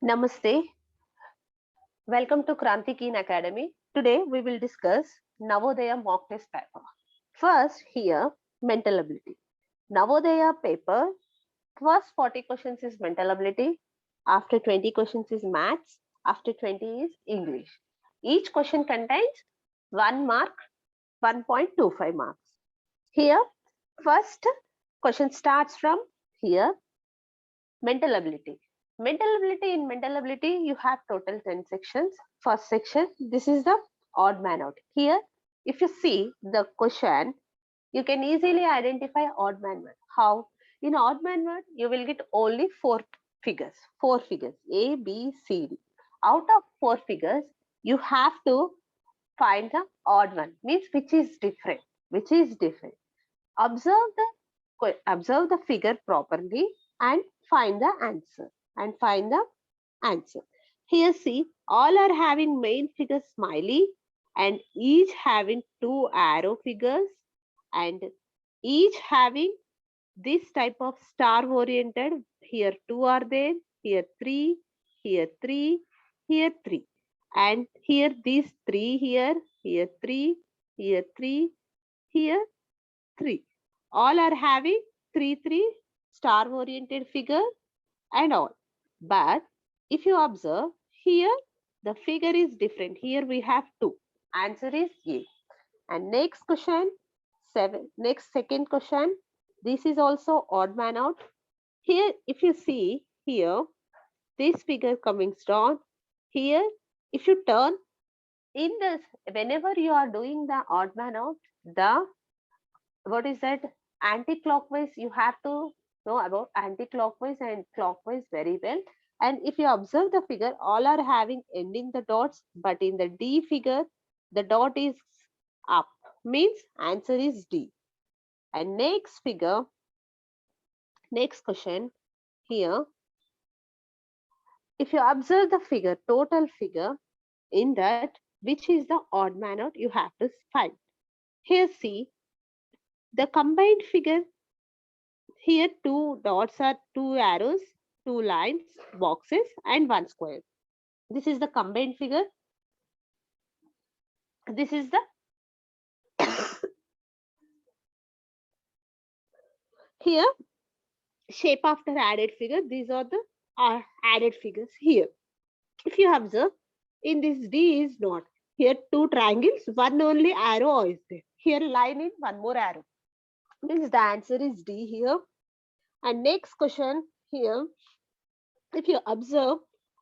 Namaste. Welcome to Kranti Keen Academy. Today we will discuss Navodaya mock test paper. First, here mental ability. Navodaya paper. First 40 questions is mental ability. After 20 questions is maths. After 20 is English. Each question contains 1 mark, 1.25 marks. Here, first question starts from here mental ability. Mental ability, you have total 10 sections. First section, this is the odd man out. Here, if you see the question, you can easily identify odd man word. How? In odd man word, you will get only four figures, A, B, C, D. Out of four figures, you have to find the odd one, means which is different. Observe observe the figure properly and find the answer Here see, all are having main figure smiley and each having two arrow figures and each having this type of star oriented. Here two are there, here three, here three, here three, and here these three, here three, here three, here 3. All are having 3 star oriented figure and all. But if you observe here, the figure is different. Here we have 2. Answer is A. And next question, 7. Next second question. This is also odd man out. Here, if you see here, this figure coming down. Here, if you turn in this, whenever you are doing the odd man out, the what is that anti-clockwise, you have to know about anti-clockwise and clockwise very well. And if you observe the figure, all are having ending the dots, but in the D figure the dot is up, means answer is D. And next figure, next question, here if you observe the figure, total figure, in that which is the odd man out, you have to find. Here see, the combined figure. Here two dots are two arrows, two lines, boxes and one square. This is the combined figure. This is the here shape after added figure. These are the added figures here. If you observe, in this D is not. Here two triangles, one only arrow is there. Here line in one more arrow. Means the answer is D here. And next question here, if you observe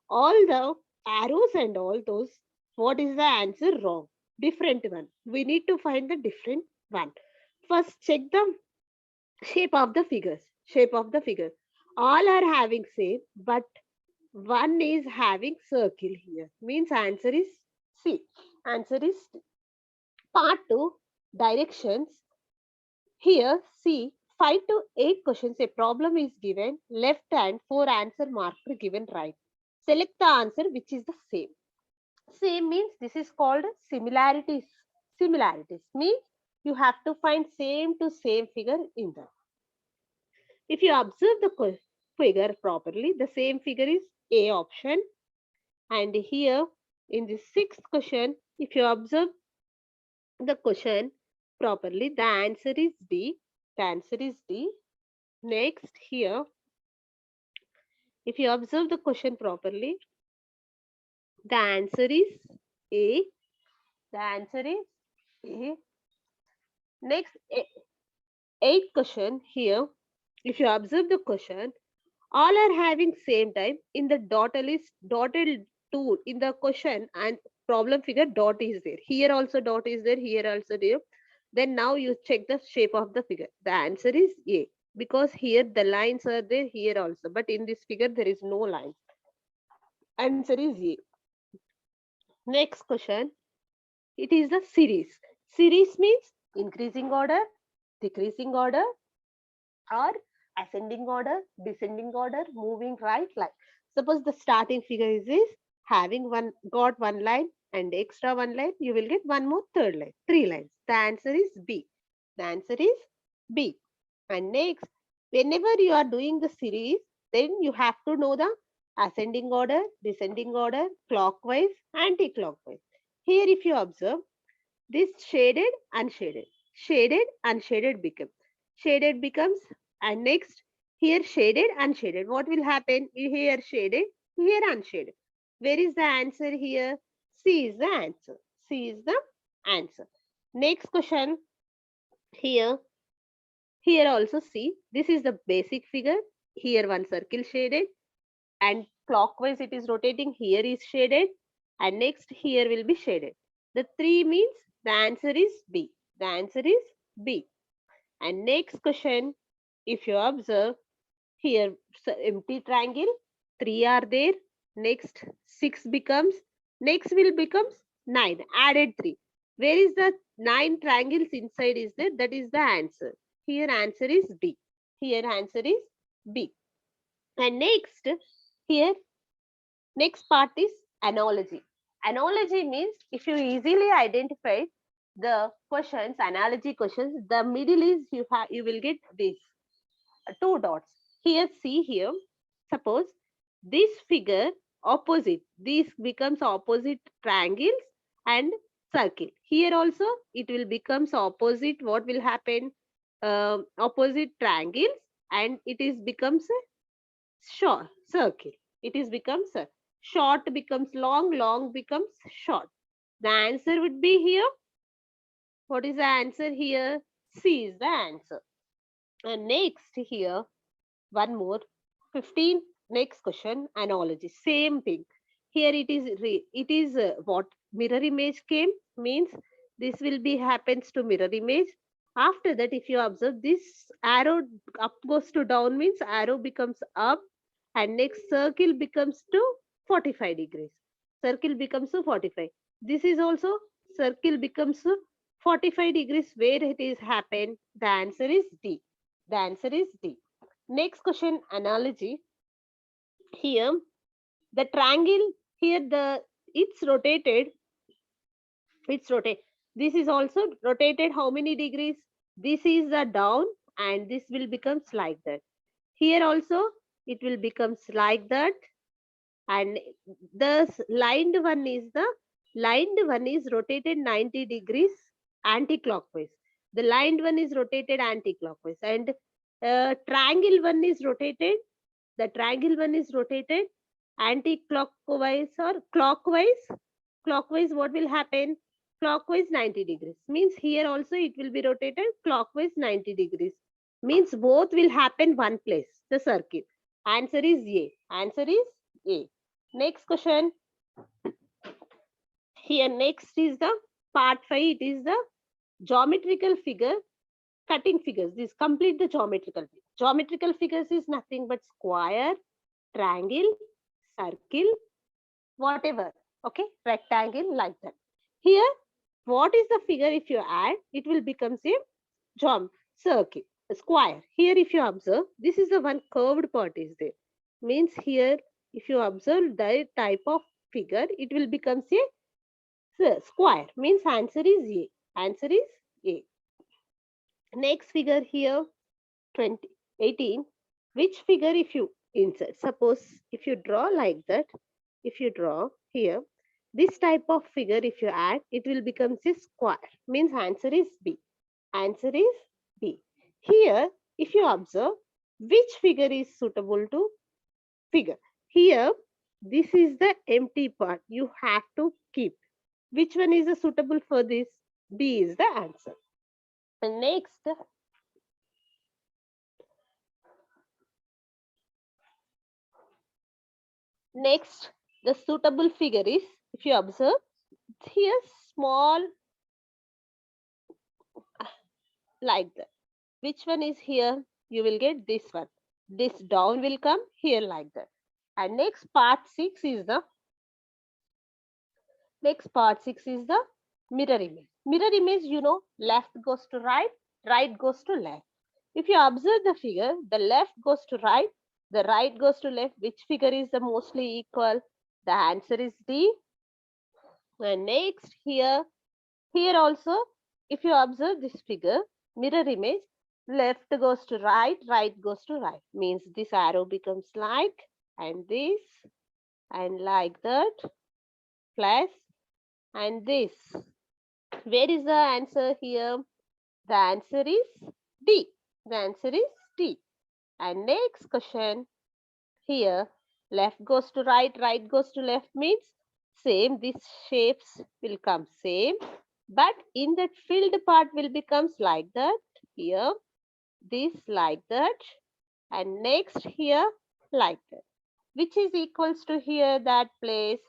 all the arrows and all those, what is the answer? Wrong. Different one. We need to find the different one. First, check the shape of the figures. Shape of the figure. All are having same, but one is having circle here. Means answer is C. Answer is C. Part 2, directions. Here, see, 5 to 8 questions. A problem is given. Left and 4 answer marked given right. Select the answer which is the same. Same means this is called similarities. Similarities means you have to find same to same figure in that. If you observe the figure properly, the same figure is A option. And here in the sixth question, if you observe the question properly, the answer is D. The answer is D. Next here, if you observe the question properly, the answer is A. The answer is A. Next, eighth question here, if you observe the question, all are having same time in the dotted tool in the question and problem figure dot is there. Here also dot is there, here also there. Then now you check the shape of the figure. The answer is A, because here the lines are there, here also, but in this figure there is no line. Answer is A. Next question, it is the series. Series means increasing order, decreasing order, or ascending order, descending order, moving right line. Suppose the starting figure is this, having got one line and extra one line, you will get one more third line, 3 lines. The answer is B. The answer is B. And next, whenever you are doing the series, then you have to know the ascending order, descending order, clockwise, anti-clockwise. Here if you observe, this shaded, unshaded, shaded, unshaded becomes, and next here shaded, unshaded. What will happen? Here shaded, here unshaded. Where is the answer here? C is the answer. C is the answer. Next question here. Here also see, this is the basic figure. Here one circle shaded and clockwise it is rotating. Here is shaded and next here will be shaded. The 3 means the answer is B. The answer is B. And next question, if you observe here, empty triangle, 3 are there. Next 6 becomes, next will becomes 9, added 3. Where is the 9 triangles inside is there? That is the answer. Here answer is B. Here answer is B. And next, here, next part is analogy. Analogy means if you easily identify the questions, analogy questions, the middle is you will get this 2 dots. Here, see here, suppose this figure opposite, this becomes opposite triangles and circle. Here also it will becomes opposite. What will happen? Opposite triangles and it is becomes a short circle. It is becomes a short becomes long, long becomes short. The answer would be here. What is the answer here? C is the answer. And next here, one more 15. Next question, analogy, same thing. Here it is what mirror image came means this will be happens to mirror image. After that if you observe this arrow up goes to down means arrow becomes up and next circle becomes to 45 degrees. Circle becomes to 45. This is also circle becomes to 45 degrees. Where it is happen? The answer is D. The answer is D. Next question, analogy. Here, the triangle, here it's rotated. It's rotate. This is also rotated how many degrees? This is the down and this will becomes like that. Here also it will becomes like that. And the lined one is rotated 90 degrees anti-clockwise. The lined one is rotated anti-clockwise and triangle one is rotated. The triangle one is rotated anti-clockwise or clockwise. Clockwise, what will happen? Clockwise 90 degrees. Means here also it will be rotated clockwise 90 degrees. Means both will happen one place, the circle. Answer is A. Answer is A. Next question. Here next is the part 5. It is the geometrical figure, cutting figures. This complete the geometrical figure. Geometrical figures is nothing but square, triangle, circle, whatever. Okay, rectangle like that. Here, what is the figure if you add? It will become a circle, a square. Here if you observe, this is the one curved part is there. Means here, if you observe the type of figure, it will become a square. Means answer is A. Answer is A. Next figure here, 18. Which figure if you insert? Suppose if you draw like that, if you draw here, this type of figure if you add, it will become a square. Means answer is B. Answer is B. Here, if you observe, which figure is suitable to figure? Here, this is the empty part. You have to keep. Which one is suitable for this? B is the answer. And next, the suitable figure is, if you observe, here small like that. Which one is here? You will get this one. This down will come here like that. And next part 6 is the mirror image. Mirror image, you know, left goes to right, right goes to left. If you observe the figure, the left goes to right, the right goes to left. Which figure is the mostly equal? The answer is D. And next here also, if you observe this figure, mirror image, left goes to right, right goes to right. Means this arrow becomes like and this, and like that, plus, and this. Where is the answer here? The answer is D. The answer is D. And next question here, left goes to right, right goes to left means same, these shapes will come same, but in that filled part will becomes like that. Here, this like that, and next here like that, which is equals to here that place.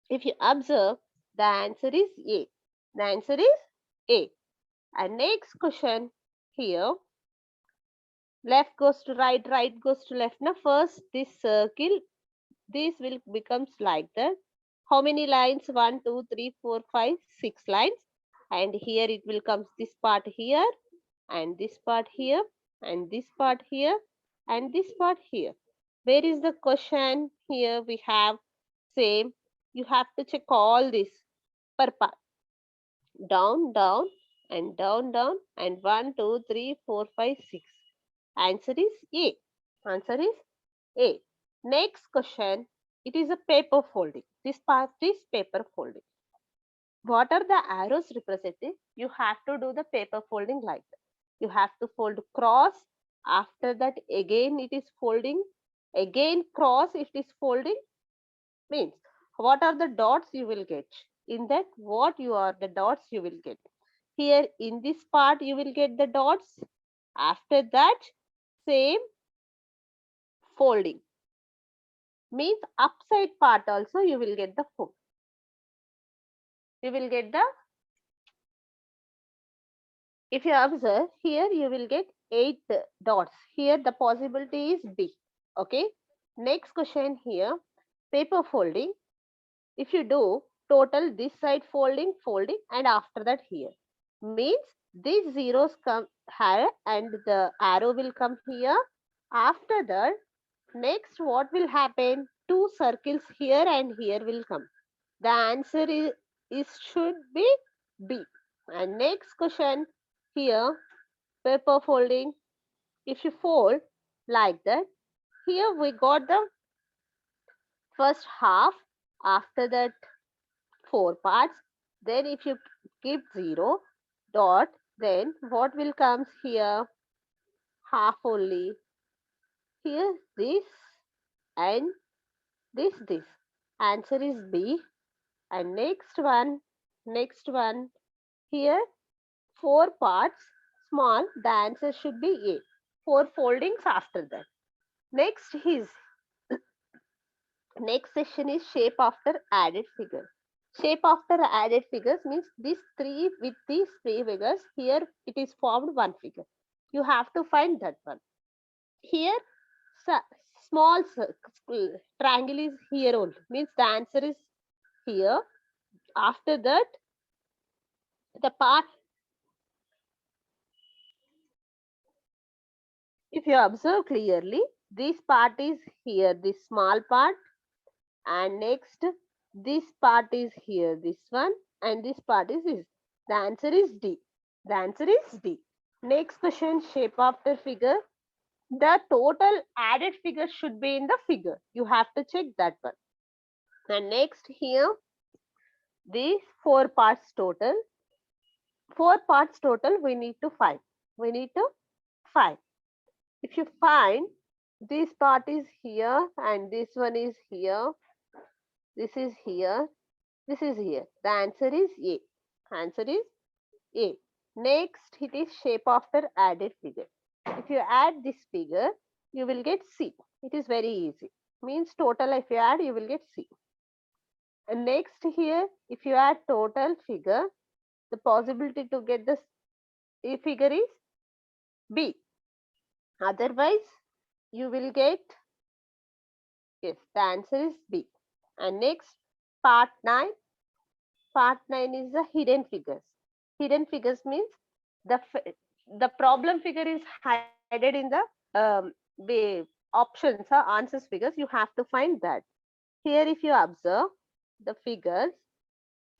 If you observe, the answer is A. The answer is A. And next question here, left goes to right, right goes to left. Now first this circle, this will becomes like that. How many lines? 1, 2, 3, 4, 5, 6 lines. And here it will come this part here, and this part here, and this part here, and this part here. Where is the question? Here we have same. You have to check all this per part. Down, down, and down, down, and 1, 2, 3, 4, 5, 6. Answer is A. Answer is A. Next question. It is a paper folding. This part is paper folding. What are the arrows representing? You have to do the paper folding like that. You have to fold cross. After that, again it is folding. Again cross, it is folding. Means what are the dots you will get? In that, what you are the dots you will get. Here in this part, you will get the dots. After that, same folding. Means upside part also you will get the fold. You will get the, if you observe here, you will get 8 dots. Here the possibility is B. Okay. Next question here, paper folding. If you do total this side folding, folding, and after that here, means these zeros come here and the arrow will come here. After that, next what will happen? Two circles here and here will come. The answer is should be B. And next question here, paper folding. If you fold like that, here we got the first half, after that 4 parts. Then if you keep 0 dot, then what will comes here? Half only. Here this and this. Answer is B. And next one here 4 parts small. The answer should be A. 4 foldings after that. Next session is shape after added figure. Shape after added figures means these three, with these three figures, here it is formed one figure. You have to find that one. Here, small triangle is here only. Means the answer is here. After that, the part, if you observe clearly, this part is here, this small part, and next this part is here, this one, and this part is this. The answer is D. The answer is D. Next question, shape after figure. The total added figure should be in the figure. You have to check that one. And next here, these 4 parts total. 4 parts total we need to find. We need to find. If you find, this part is here and this one is here. This is here. This is here. The answer is A. Answer is A. Next, it is shape after added figure. If you add this figure, you will get C. It is very easy. Means total, if you add, you will get C. And next here, if you add total figure, the possibility to get this figure is B. Otherwise, you will get, yes, the answer is B. And next, part 9. Part 9 is the hidden figures. Hidden figures means the problem figure is hidden in the options or answers figures. You have to find that. Here, if you observe the figures,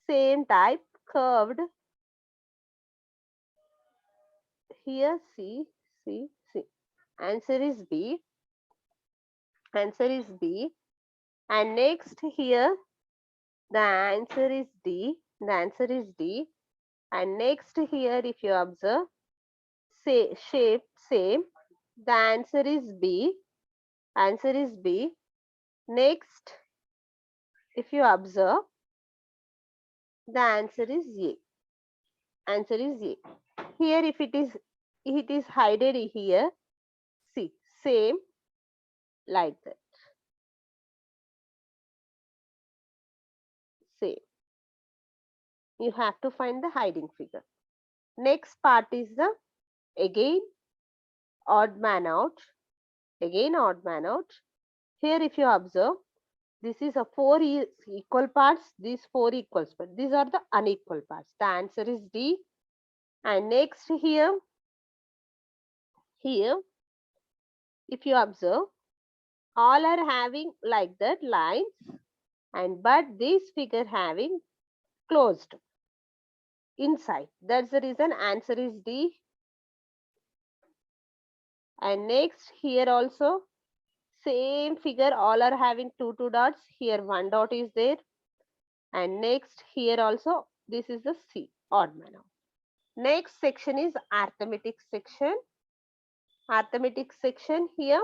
same type, curved. Here, C. Answer is B. Answer is B. And next here, the answer is D. The answer is D. And next here, if you observe, say shape same. The answer is B. Answer is B. Next, if you observe, the answer is A. Answer is A. Here, if it is hidden here. See, same like that. Same. You have to find the hiding figure. Next part is the again odd man out. Again odd man out. Here, if you observe, this is a four equal parts. These four equals, but these are the unequal parts. The answer is D. And next here, if you observe, all are having like that lines, and but this figure having closed inside. That's the reason answer is D. And next here also same figure, all are having two dots. Here one dot is there. And next here also this is the C, odd man out. Next section is arithmetic section. Arithmetic section here.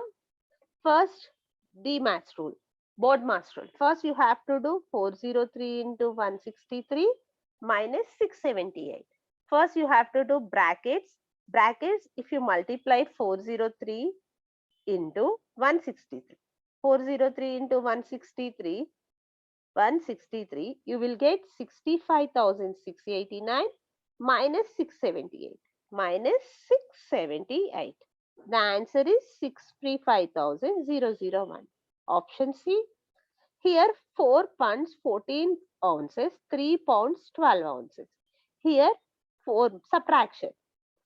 First, D maths rule, board maths rule. First you have to do 403 into 163 minus 678. First you have to do brackets. Brackets, if you multiply 403 into 163. 403 into 163, you will get 65,689 minus 678. Minus 678. The answer is 65,001. Option C. Here 4 pounds 14 ounces, 3 pounds 12 ounces. Here 4 subtraction.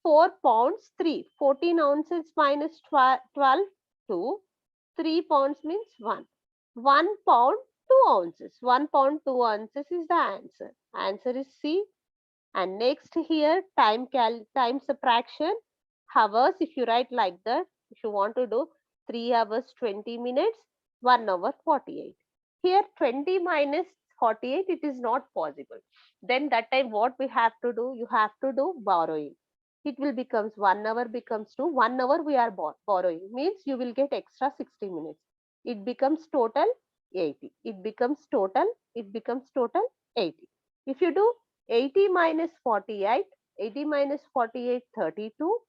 4 pounds 3, 14 ounces minus 12, 2. 3 pounds means 1. 1 pound 2 ounces. 1 pound 2 ounces is the answer. Answer is C. And next here time subtraction. Hours, if you write like that, if you want to do 3 hours 20 minutes, 1 hour 48. Here 20 minus 48, it is not possible. Then that time what we have to do? You have to do borrowing. It will becomes 1 hour becomes to 1 hour we are borrowing, means you will get extra 60 minutes. It becomes total 80. It becomes total 80. If you do 80 minus 48, 80 minus 48, 32,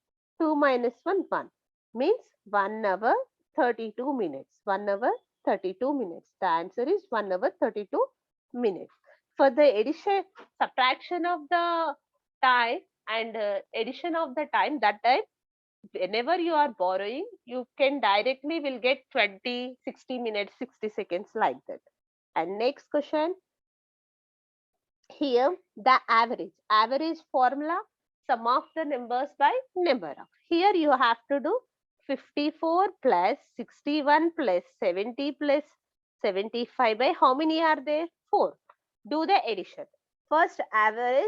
2 minus 1, 1. Means 1 hour 32 minutes. 1 hour 32 minutes. The answer is 1 hour 32 minutes. For the addition, subtraction of the time and addition of the time, that time, whenever you are borrowing, you can directly will get 20, 60 minutes, 60 seconds like that. And next question. Here the average formula, sum of the numbers by number of. Here you have to do 54 plus 61 plus 70 plus 75 by how many are there? 4. Do the addition. First average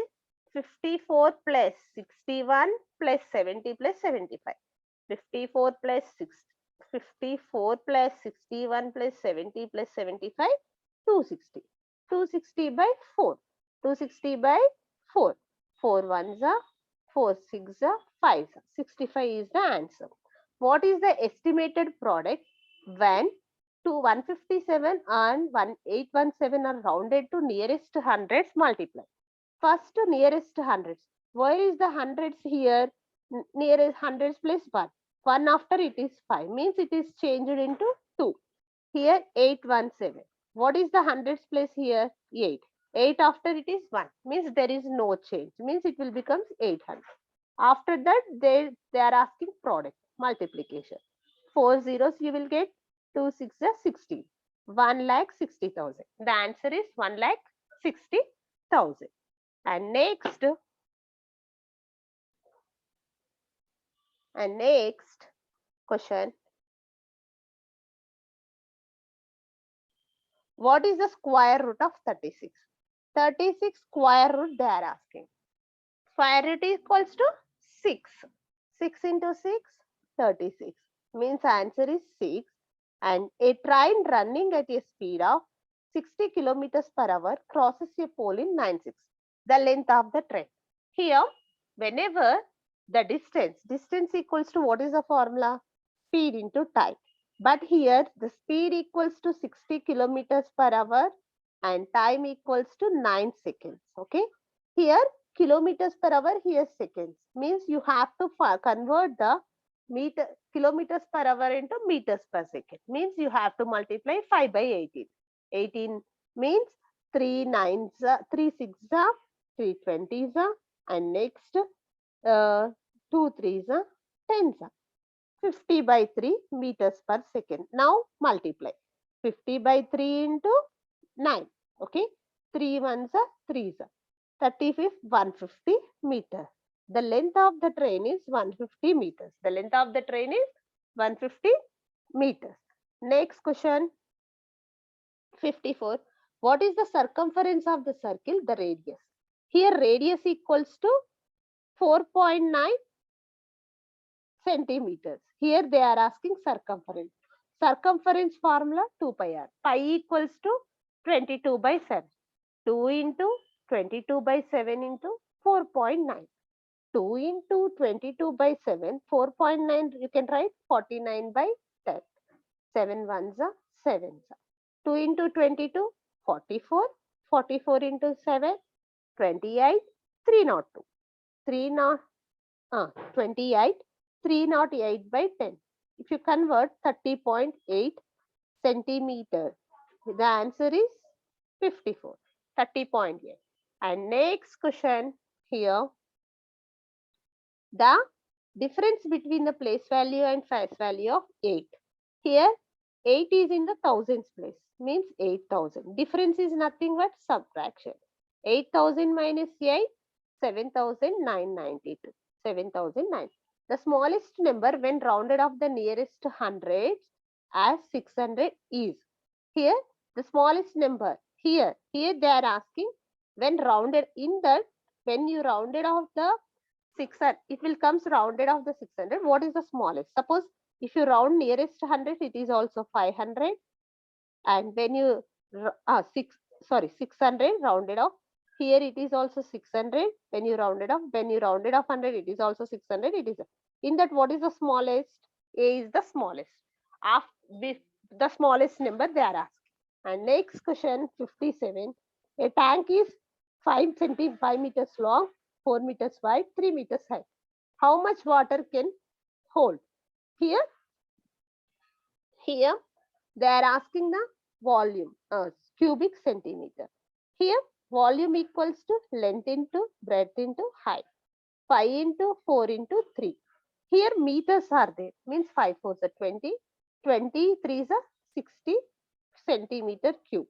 54 plus 61 plus 70 plus 75. 54 plus 54 plus 61 plus 70 plus 75, 260. 260 by 4. 260 by 4. 4 ones are 4 6 are 5. 65 is the answer. What is the estimated product when 157 and 1817 are rounded to nearest hundreds multiply? First to nearest hundreds. Where is the hundreds here? Nearest hundreds place 1. 1 after it is 5. Means it is changed into 2. Here 817. What is the hundreds place here? 8. 8 after it is 1. Means there is no change. Means it will become 800. After that they are asking product multiplication. 4 zeros you will get 2 6 is 16. 1,60,000. The answer is 1,60,000. And next question. What is the square root of 36? 36 square root they are asking. Square root is equals to 6. 6 into 6, 36. Means answer is 6. And a train running at a speed of 60 kilometers per hour crosses a pole in 9/6. The length of the train. Here, whenever the distance equals to what is the formula? Speed into time. But here, the speed equals to 60 kilometers per hour and time equals to 9 seconds. Okay. Here, kilometers per hour, here seconds. Means you have to convert the kilometers per hour into meters per second. Means you have to multiply 5 by 18. 18 means 3 nines, 3 six, 3 20s, and next 2 threes, 10s. 50 by 3 meters per second. Now multiply 50 by 3 into 9. Okay, 3 ones are 3s. 35th 150 meters. The length of the train is 150 meters. The length of the train is 150 meters. Next question 54. What is the circumference of the circle? The radius. Here radius equals to 4.9 centimeters. Here they are asking circumference. Circumference formula 2 pi r. Pi equals to 22 by 7. 2 into 22 by 7 into 4.9. 2 into 22 by 7, 4.9 you can write 49 by 10. 7 ones are 7s. 2 into 22, 44. 44 into 7, 28. 302. 28. 308 by 10. If you convert 30.8 centimeters, the answer is 54. 30.8. And next question here. The difference between the place value and face value of 8. Here 8 is in the thousands place, means 8,000. Difference is nothing but subtraction. 8,000 minus 8, 7,992. 7,009. The smallest number when rounded off the nearest hundreds as 600 is. Here the smallest number. Here they are asking when rounded in that, when you rounded off the 600, it will comes rounded off the 600. What is the smallest? Suppose if you round nearest 100, it is also 500. And when you 600 rounded off, here it is also 600. When you rounded off, 100, it is also 600. It is in that, what is the smallest? A is the smallest. After the smallest number they are asking. And next question 57. A tank is 5 meters long, 4 meters wide, 3 meters high. How much water can hold? Here they are asking the volume, cubic centimeter. Here volume equals to length into breadth into height. 5 into 4 into 3. Here meters are there, means 5 4s are 20, 20 3s are 60 centimeter cube.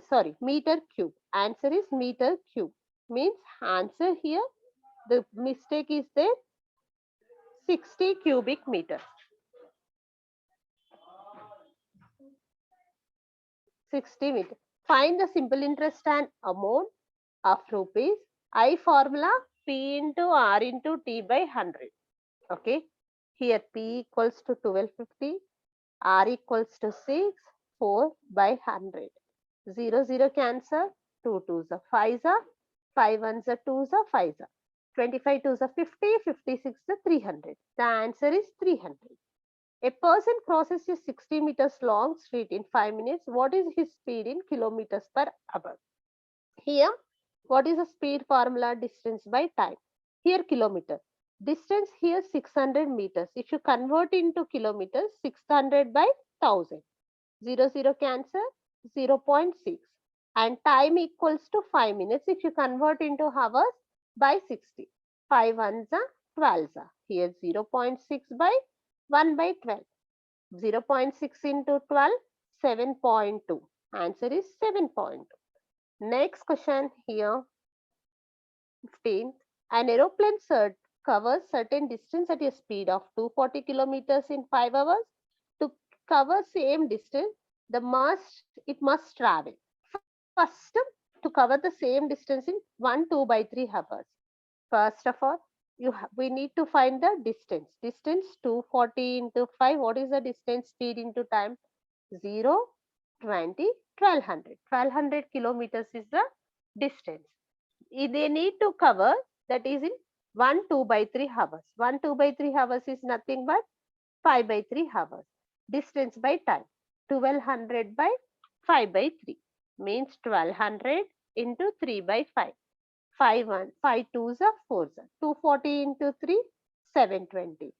Sorry, meter cube. Answer is meter cube. Means answer here, the mistake is there, 60 cubic meters. 60 meters. Find the simple interest and amount of rupees. I formula P into R into T by 100. Okay. Here P equals to 1250. R equals to 6. 4 by 100. 0 0 cancel. 2 2s are 5s are. 5 1s are 2s are 5s are. 25 2s are 50. 56 are 300. The answer is 300. A person crosses a 60 meters long street in 5 minutes. What is his speed in kilometers per hour? Here, what is the speed formula? Distance by time. Here, kilometer. Distance here 600 meters. If you convert into kilometers, 600 by 1000. 0 0 cancel, 0.6. And time equals to 5 minutes. If you convert into hours, by 60. 5 ones are 12. Here 0.6 by 1 by 12. 0.6 into 12, 7.2. Answer is 7.2. Next question here, 15. An aeroplane covers certain distance at a speed of 240 kilometers in 5 hours. To cover same distance, it must travel. First, to cover the same distance in 1 2 by 3 hours. First of all, we need to find the distance. Distance 240 into 5. What is the distance? Speed into time. 0, 20, 1200. 1200 kilometers is the distance. They need to cover, that is in 1 2 by 3 hours. 1 2 by 3 hours is nothing but 5 by 3 hours. Distance by time. 1200 by 5 by 3 means 1200 into 3 by 5. 5 1, 5 2s are 4s. 240 into 3, 720.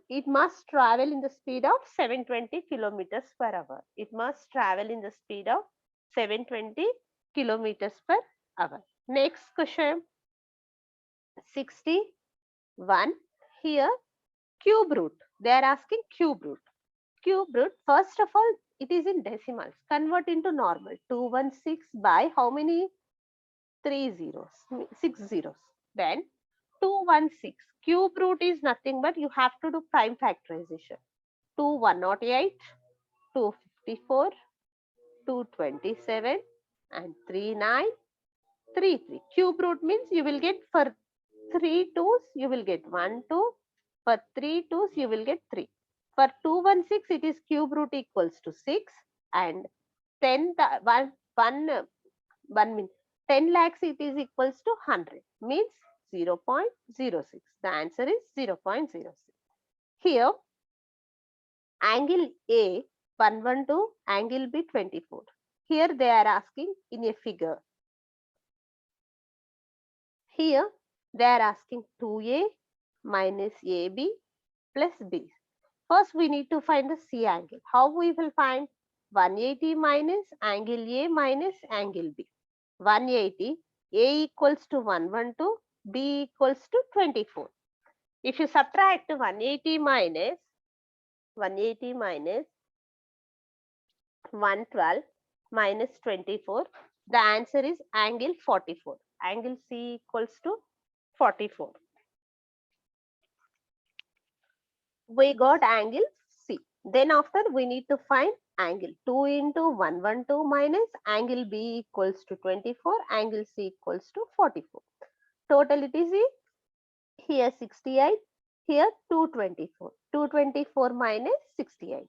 It must travel in the speed of 720 kilometers per hour. It must travel in the speed of 720 kilometers per hour. Next question, 61. Here, cube root. They are asking cube root. Cube root, first of all, it is in decimals. Convert into normal. 216 by how many? 3 zeros, 6 zeros. Then 216. Cube root is nothing but you have to do prime factorization. 2108, 254, 227 and 3933. Cube root means you will get for 3 twos you will get 1 2. For 3 twos you will get 3. For 216 it is cube root equals to 6 and 10 1 means 10 lakhs it is equals to 100 means 0.06. The answer is 0.06. Here angle A 112, angle B 24. Here they are asking in a figure. Here they are asking 2A minus AB plus B. First we need to find the C angle. How we will find? 180 minus angle A minus angle B. 180, A equals to 112, B equals to 24. If you subtract 180 minus 112 minus 24, the answer is angle 44. Angle C equals to 44. We got angle C. Then after we need to find angle 2 into 112 minus angle B equals to 24, angle C equals to 44. Total it is here 68, here 224. 224 minus 68.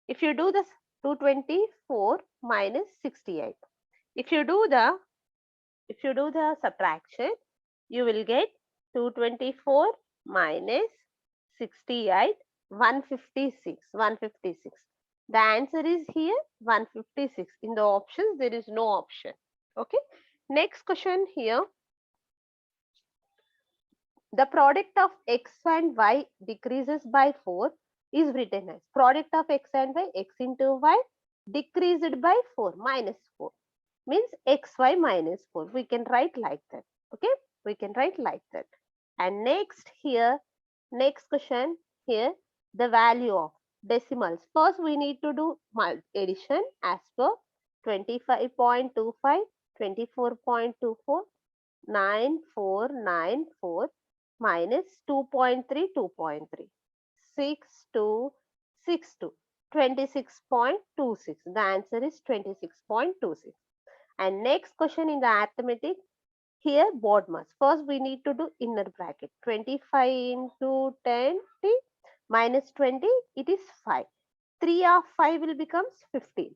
If you do this 224 minus 68, if you do the subtraction, you will get 224 minus 68, 156. 156. The answer is here 156. In the options, there is no option. Okay. Next question here. The product of x and y decreases by 4 is written as product of x and y, x into y decreased by 4, minus 4 means xy minus 4. We can write like that. Okay, we can write like that. And next here, next question here, the value of decimals. First we need to do addition as per 25.25, 24.24, 9494 minus 2.3, 2.3, 6262, 26.26. The answer is 26.26. And next question in the arithmetic, here BODMAS. First we need to do inner bracket. 25 into 10 minus 20, it is 5. 3 of 5 will becomes 15.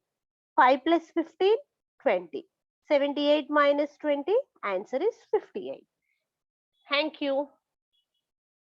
5 plus 15, 20. 78 minus 20, answer is 58. Thank you.